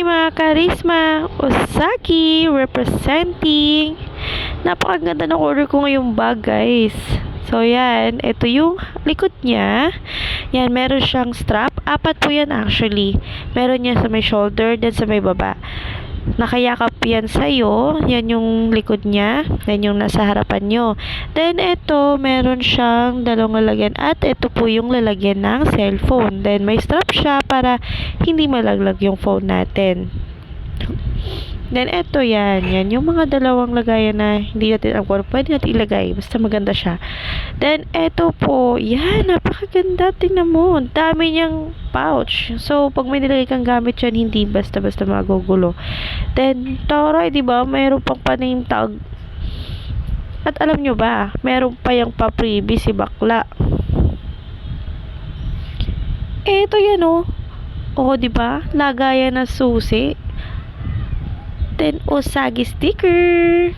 mga karisma, Osaki representing. Napakaganda ng order ko ngayong bag, guys. So, yan. Ito yung likod niya. Yan, meron siyang strap. Apat po yan actually. Meron niya sa may shoulder, then sa may baba. Nakayakap yan sa'yo. Yan yung likod niya. Yan yung nasa harapan nyo. Then, ito, meron siyang dalawang lalagyan. At ito po yung lalagyan ng cellphone. Then, may strap siya para hindi malaglag yung phone natin. Then, ito yan. Yan yung mga dalawang lagayan na hindi natin ang pwede natin ilagay. Basta maganda siya. Then, ito po. Yan, napakaganda. Tingnan mo. Dami niyang pouch. So, pag may nilagay kang gamit yan, hindi basta-basta magugulo. Then, taray, di ba? Mayroon pang pa-name tag. At alam nyo ba, meron pa yung pa-freebie si bakla. Ito yan, oh. Oo, di ba? Lagayan na susi. Then, Osagi sticker.